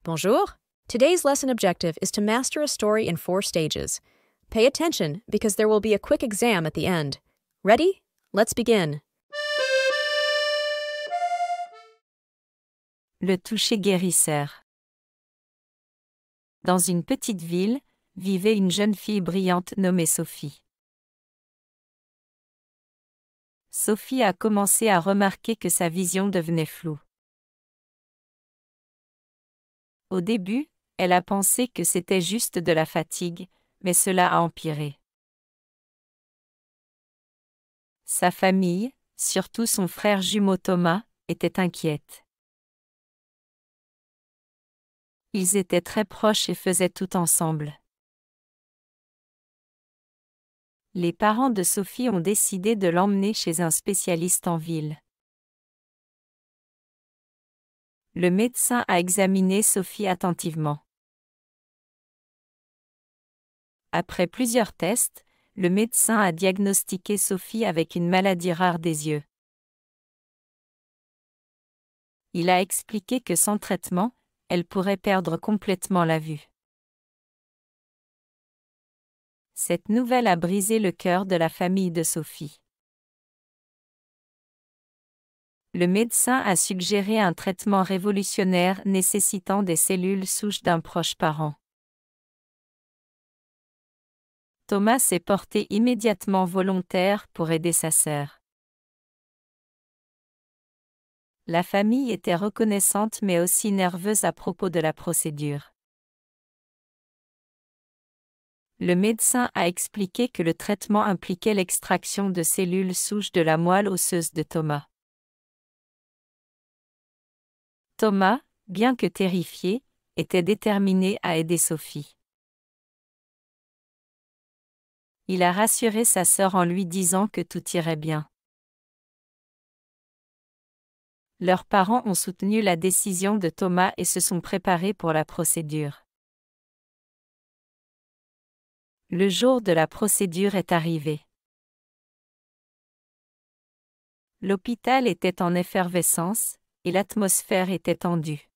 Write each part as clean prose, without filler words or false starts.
Bonjour. Today's lesson objective is to master a story in 4 stages. Pay attention because there will be a quick exam at the end. Ready? Let's begin. Le toucher guérisseur. Dans une petite ville, vivait une jeune fille brillante nommée Sophie. Sophie a commencé à remarquer que sa vision devenait floue. Au début, elle a pensé que c'était juste de la fatigue, mais cela a empiré. Sa famille, surtout son frère jumeau Thomas, était inquiète. Ils étaient très proches et faisaient tout ensemble. Les parents de Sophie ont décidé de l'emmener chez un spécialiste en ville. Le médecin a examiné Sophie attentivement. Après plusieurs tests, le médecin a diagnostiqué Sophie avec une maladie rare des yeux. Il a expliqué que sans traitement, elle pourrait perdre complètement la vue. Cette nouvelle a brisé le cœur de la famille de Sophie. Le médecin a suggéré un traitement révolutionnaire nécessitant des cellules souches d'un proche parent. Thomas s'est porté immédiatement volontaire pour aider sa sœur. La famille était reconnaissante mais aussi nerveuse à propos de la procédure. Le médecin a expliqué que le traitement impliquait l'extraction de cellules souches de la moelle osseuse de Thomas. Thomas, bien que terrifié, était déterminé à aider Sophie. Il a rassuré sa sœur en lui disant que tout irait bien. Leurs parents ont soutenu la décision de Thomas et se sont préparés pour la procédure. Le jour de la procédure est arrivé. L'hôpital était en effervescence, et l'atmosphère était tendue.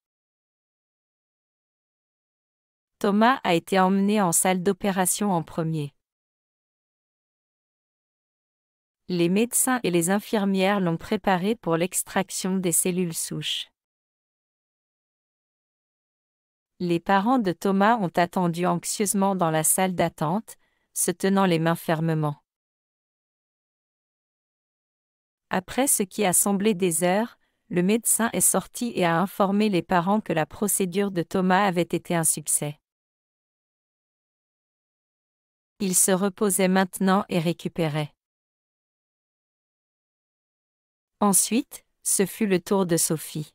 Thomas a été emmené en salle d'opération en premier. Les médecins et les infirmières l'ont préparé pour l'extraction des cellules souches. Les parents de Thomas ont attendu anxieusement dans la salle d'attente, se tenant les mains fermement. Après ce qui a semblé des heures, le médecin est sorti et a informé les parents que la procédure de Thomas avait été un succès. Il se reposait maintenant et récupérait. Ensuite, ce fut le tour de Sophie.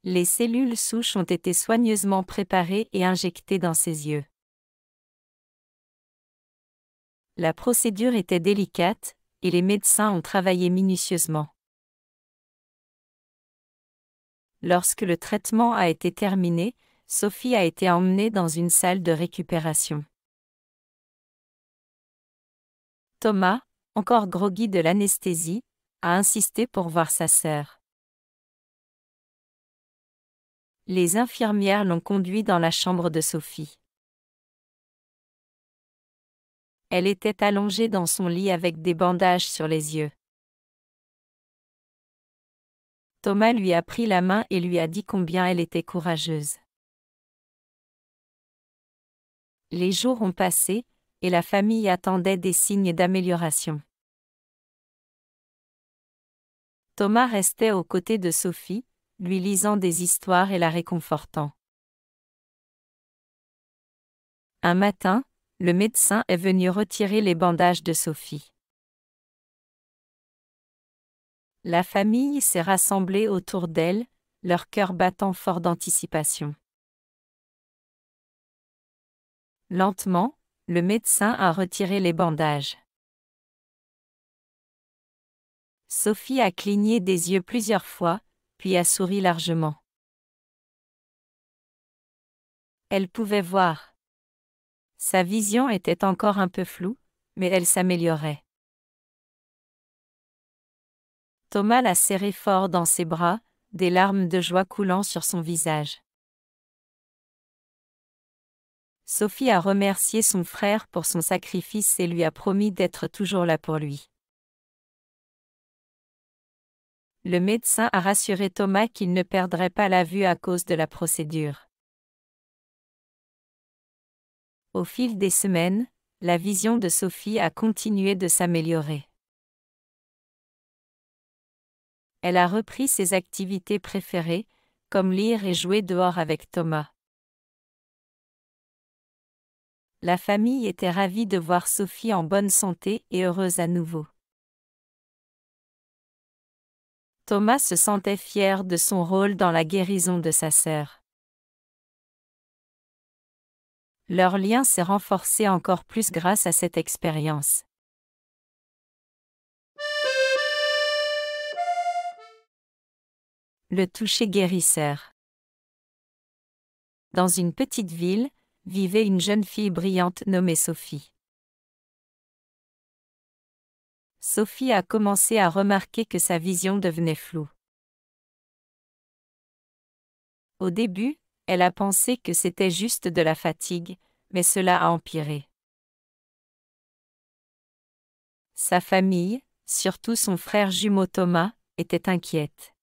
Les cellules souches ont été soigneusement préparées et injectées dans ses yeux. La procédure était délicate, et les médecins ont travaillé minutieusement. Lorsque le traitement a été terminé, Sophie a été emmenée dans une salle de récupération. Thomas, encore groggy de l'anesthésie, a insisté pour voir sa sœur. Les infirmières l'ont conduit dans la chambre de Sophie. Elle était allongée dans son lit avec des bandages sur les yeux. Thomas lui a pris la main et lui a dit combien elle était courageuse. Les jours ont passé, et la famille attendait des signes d'amélioration. Thomas restait aux côtés de Sophie, lui lisant des histoires et la réconfortant. Un matin, le médecin est venu retirer les bandages de Sophie. La famille s'est rassemblée autour d'elle, leur cœur battant fort d'anticipation. Lentement, le médecin a retiré les bandages. Sophie a cligné des yeux plusieurs fois, puis a souri largement. Elle pouvait voir. Sa vision était encore un peu floue, mais elle s'améliorait. Thomas l'a serrée fort dans ses bras, des larmes de joie coulant sur son visage. Sophie a remercié son frère pour son sacrifice et lui a promis d'être toujours là pour lui. Le médecin a rassuré Thomas qu'il ne perdrait pas la vue à cause de la procédure. Au fil des semaines, la vision de Sophie a continué de s'améliorer. Elle a repris ses activités préférées, comme lire et jouer dehors avec Thomas. La famille était ravie de voir Sophie en bonne santé et heureuse à nouveau. Thomas se sentait fier de son rôle dans la guérison de sa sœur. Leur lien s'est renforcé encore plus grâce à cette expérience. Le toucher guérisseur. Dans une petite ville, vivait une jeune fille brillante nommée Sophie. Sophie a commencé à remarquer que sa vision devenait floue. Au début, elle a pensé que c'était juste de la fatigue, mais cela a empiré. Sa famille, surtout son frère jumeau Thomas, était inquiète.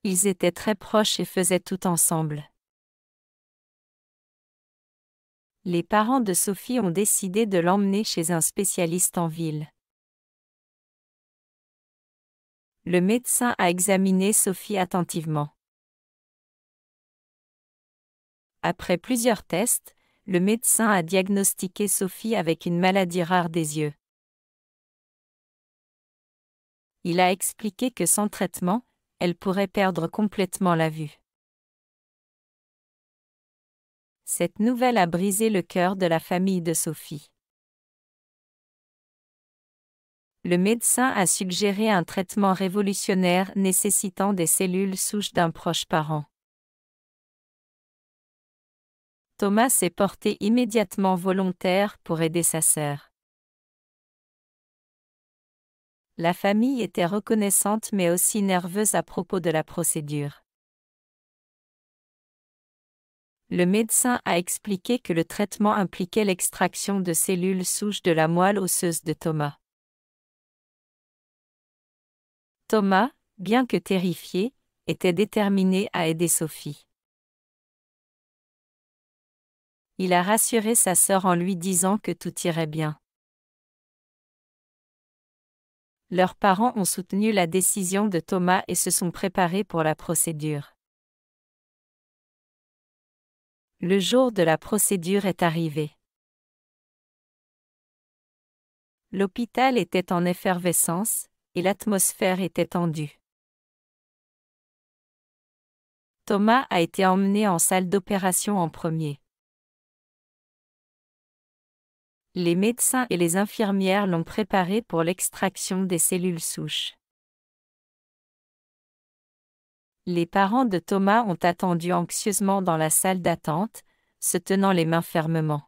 Ils étaient très proches et faisaient tout ensemble. Les parents de Sophie ont décidé de l'emmener chez un spécialiste en ville. Le médecin a examiné Sophie attentivement. Après plusieurs tests, le médecin a diagnostiqué Sophie avec une maladie rare des yeux. Il a expliqué que sans traitement, elle pourrait perdre complètement la vue. Cette nouvelle a brisé le cœur de la famille de Sophie. Le médecin a suggéré un traitement révolutionnaire nécessitant des cellules souches d'un proche parent. Thomas s'est porté immédiatement volontaire pour aider sa sœur. La famille était reconnaissante mais aussi nerveuse à propos de la procédure. Le médecin a expliqué que le traitement impliquait l'extraction de cellules souches de la moelle osseuse de Thomas. Thomas, bien que terrifié, était déterminé à aider Sophie. Il a rassuré sa sœur en lui disant que tout irait bien. Leurs parents ont soutenu la décision de Thomas et se sont préparés pour la procédure. Le jour de la procédure est arrivé. L'hôpital était en effervescence, et l'atmosphère était tendue. Thomas a été emmené en salle d'opération en premier. Les médecins et les infirmières l'ont préparé pour l'extraction des cellules souches. Les parents de Thomas ont attendu anxieusement dans la salle d'attente, se tenant les mains fermement.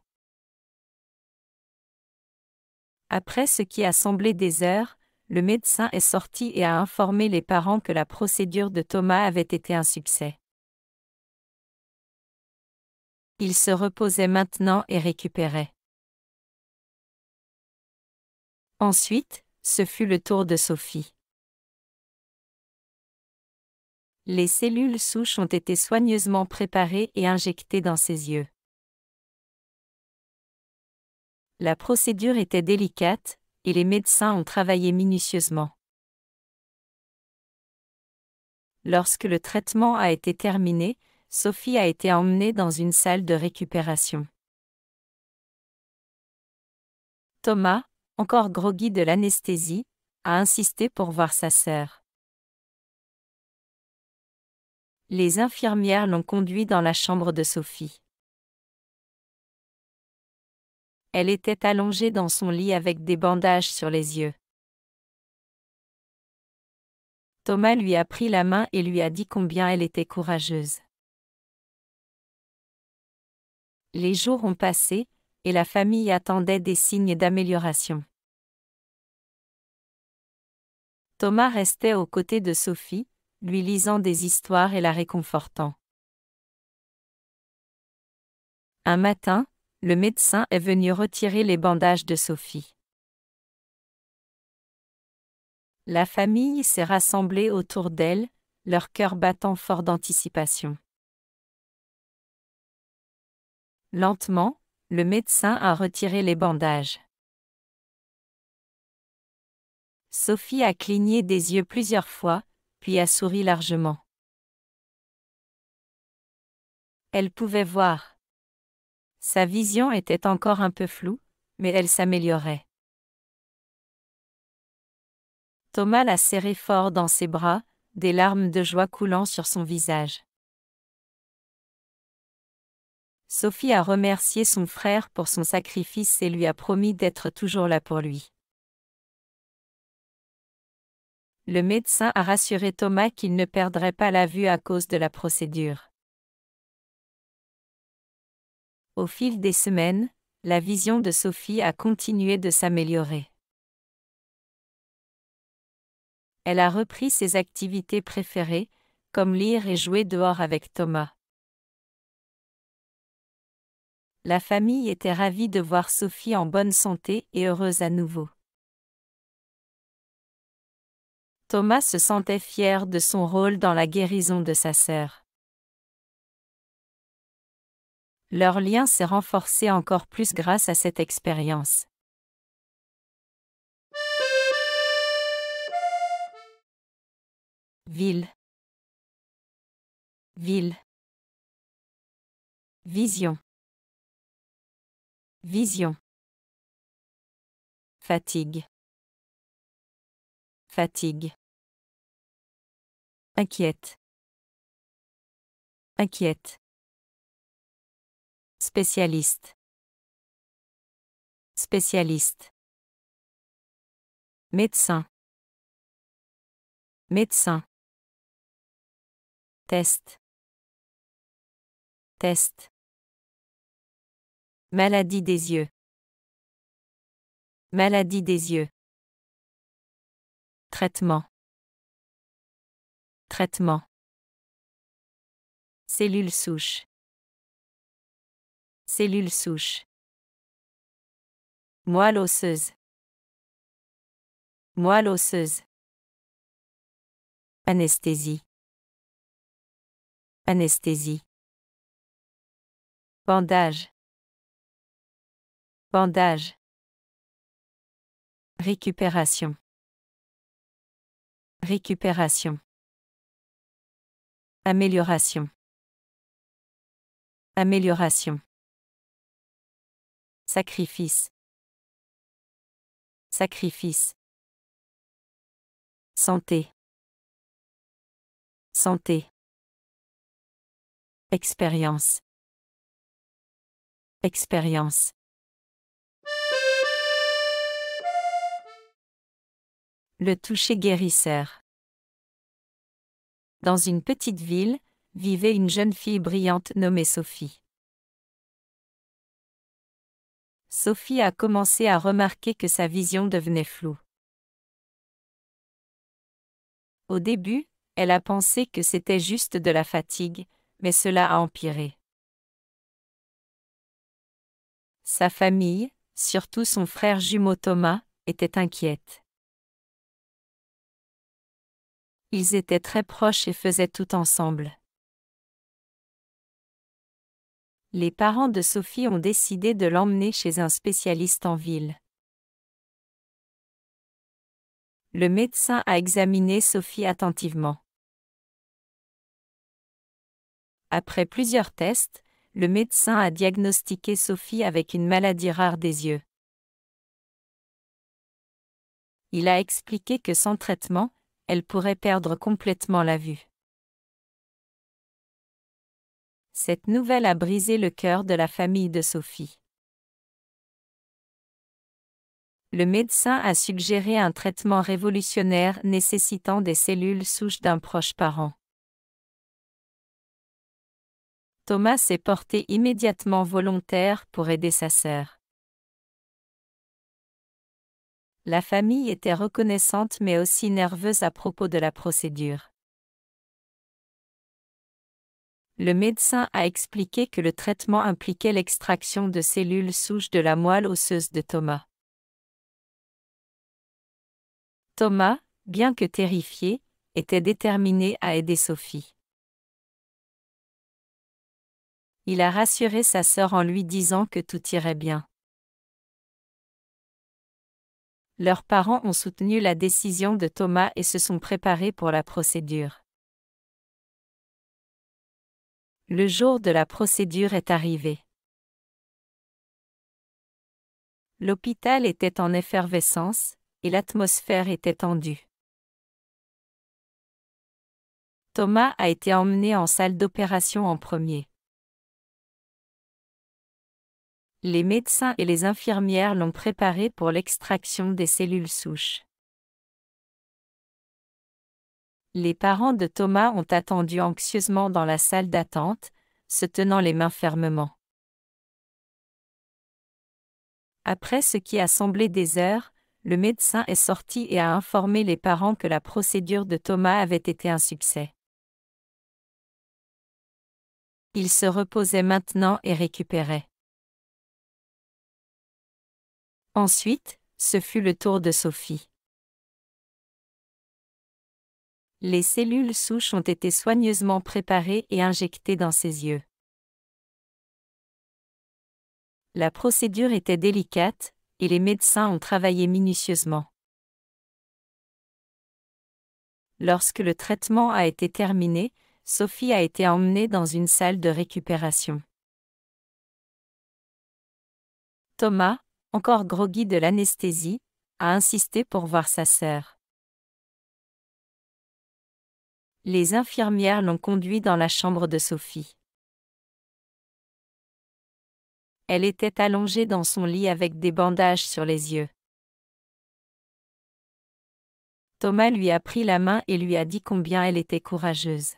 Après ce qui a semblé des heures, le médecin est sorti et a informé les parents que la procédure de Thomas avait été un succès. Il se reposait maintenant et récupérait. Ensuite, ce fut le tour de Sophie. Les cellules souches ont été soigneusement préparées et injectées dans ses yeux. La procédure était délicate, et les médecins ont travaillé minutieusement. Lorsque le traitement a été terminé, Sophie a été emmenée dans une salle de récupération. Thomas, encore groggy de l'anesthésie, a insisté pour voir sa sœur. Les infirmières l'ont conduit dans la chambre de Sophie. Elle était allongée dans son lit avec des bandages sur les yeux. Thomas lui a pris la main et lui a dit combien elle était courageuse. Les jours ont passé, et la famille attendait des signes d'amélioration. Thomas restait aux côtés de Sophie, lui lisant des histoires et la réconfortant. Un matin, le médecin est venu retirer les bandages de Sophie. La famille s'est rassemblée autour d'elle, leur cœur battant fort d'anticipation. Lentement, le médecin a retiré les bandages. Sophie a cligné des yeux plusieurs fois, puis a souri largement. Elle pouvait voir. Sa vision était encore un peu floue, mais elle s'améliorait. Thomas l'a serrée fort dans ses bras, des larmes de joie coulant sur son visage. Sophie a remercié son frère pour son sacrifice et lui a promis d'être toujours là pour lui. Le médecin a rassuré Thomas qu'il ne perdrait pas la vue à cause de la procédure. Au fil des semaines, la vision de Sophie a continué de s'améliorer. Elle a repris ses activités préférées, comme lire et jouer dehors avec Thomas. La famille était ravie de voir Sophie en bonne santé et heureuse à nouveau. Thomas se sentait fier de son rôle dans la guérison de sa sœur. Leur lien s'est renforcé encore plus grâce à cette expérience. Ville. Ville. Vision. Vision. Fatigue. Fatigue. Inquiète. Inquiète. Spécialiste. Spécialiste. Médecin. Médecin. Test. Test. Maladie des yeux. Maladie des yeux. Traitement. Traitement. Cellules souches. Cellules souches. Moelle osseuse. Moelle osseuse. Anesthésie. Anesthésie. Bandage. Bandage. Récupération. Récupération. Amélioration. Amélioration. Sacrifice. Sacrifice. Santé. Santé. Expérience. Expérience. Le toucher guérisseur. Dans une petite ville, vivait une jeune fille brillante nommée Sophie. Sophie a commencé à remarquer que sa vision devenait floue. Au début, elle a pensé que c'était juste de la fatigue, mais cela a empiré. Sa famille, surtout son frère jumeau Thomas, était inquiète. Ils étaient très proches et faisaient tout ensemble. Les parents de Sophie ont décidé de l'emmener chez un spécialiste en ville. Le médecin a examiné Sophie attentivement. Après plusieurs tests, le médecin a diagnostiqué Sophie avec une maladie rare des yeux. Il a expliqué que sans traitement, elle pourrait perdre complètement la vue. Cette nouvelle a brisé le cœur de la famille de Sophie. Le médecin a suggéré un traitement révolutionnaire nécessitant des cellules souches d'un proche parent. Thomas s'est porté immédiatement volontaire pour aider sa sœur. La famille était reconnaissante mais aussi nerveuse à propos de la procédure. Le médecin a expliqué que le traitement impliquait l'extraction de cellules souches de la moelle osseuse de Thomas. Thomas, bien que terrifié, était déterminé à aider Sophie. Il a rassuré sa sœur en lui disant que tout irait bien. Leurs parents ont soutenu la décision de Thomas et se sont préparés pour la procédure. Le jour de la procédure est arrivé. L'hôpital était en effervescence, et l'atmosphère était tendue. Thomas a été emmené en salle d'opération en premier. Les médecins et les infirmières l'ont préparé pour l'extraction des cellules souches. Les parents de Thomas ont attendu anxieusement dans la salle d'attente, se tenant les mains fermement. Après ce qui a semblé des heures, le médecin est sorti et a informé les parents que la procédure de Thomas avait été un succès. Il se reposait maintenant et récupérait. Ensuite, ce fut le tour de Sophie. Les cellules souches ont été soigneusement préparées et injectées dans ses yeux. La procédure était délicate, et les médecins ont travaillé minutieusement. Lorsque le traitement a été terminé, Sophie a été emmenée dans une salle de récupération. Thomas, encore groggy de l'anesthésie, a insisté pour voir sa sœur. Les infirmières l'ont conduit dans la chambre de Sophie. Elle était allongée dans son lit avec des bandages sur les yeux. Thomas lui a pris la main et lui a dit combien elle était courageuse.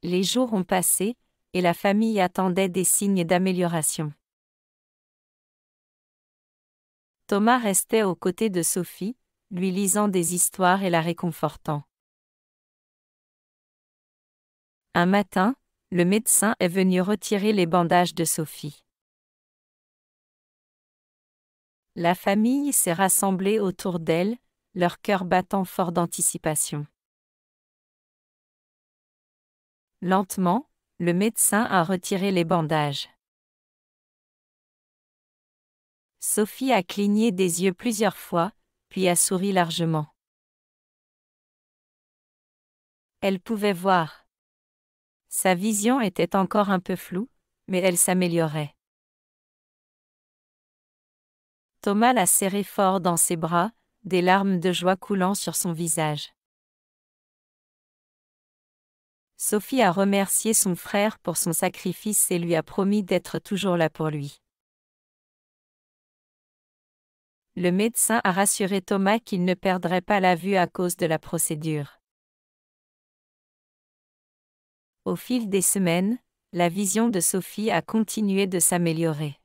Les jours ont passé, et la famille attendait des signes d'amélioration. Thomas restait aux côtés de Sophie, lui lisant des histoires et la réconfortant. Un matin, le médecin est venu retirer les bandages de Sophie. La famille s'est rassemblée autour d'elle, leur cœur battant fort d'anticipation. Lentement, le médecin a retiré les bandages. Sophie a cligné des yeux plusieurs fois, puis a souri largement. Elle pouvait voir. Sa vision était encore un peu floue, mais elle s'améliorait. Thomas l'a serrée fort dans ses bras, des larmes de joie coulant sur son visage. Sophie a remercié son frère pour son sacrifice et lui a promis d'être toujours là pour lui. Le médecin a rassuré Thomas qu'il ne perdrait pas la vue à cause de la procédure. Au fil des semaines, la vision de Sophie a continué de s'améliorer.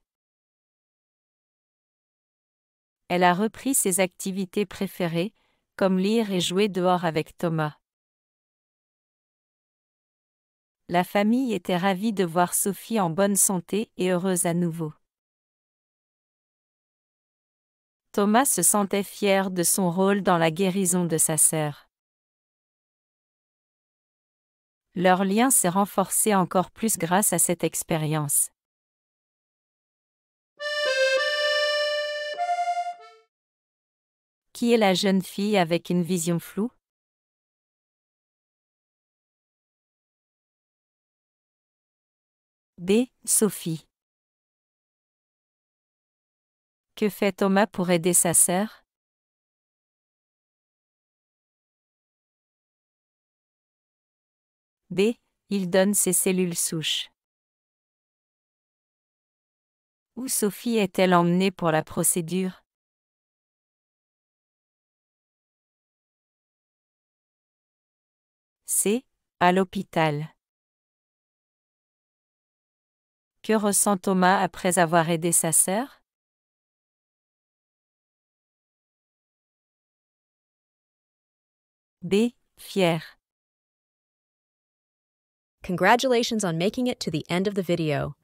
Elle a repris ses activités préférées, comme lire et jouer dehors avec Thomas. La famille était ravie de voir Sophie en bonne santé et heureuse à nouveau. Thomas se sentait fier de son rôle dans la guérison de sa sœur. Leur lien s'est renforcé encore plus grâce à cette expérience. Qui est la jeune fille avec une vision floue? B. Sophie. Que fait Thomas pour aider sa sœur? B. Il donne ses cellules souches. Où Sophie est-elle emmenée pour la procédure? C. À l'hôpital. Que ressent Thomas après avoir aidé sa sœur? B. Fier. Congratulations on making it to the end of the video.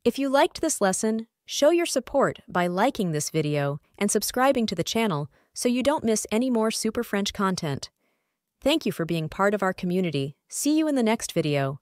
If you liked this lesson, show your support by liking this video and subscribing to the channel so you don't miss any more Super French content. Thank you for being part of our community. See you in the next video.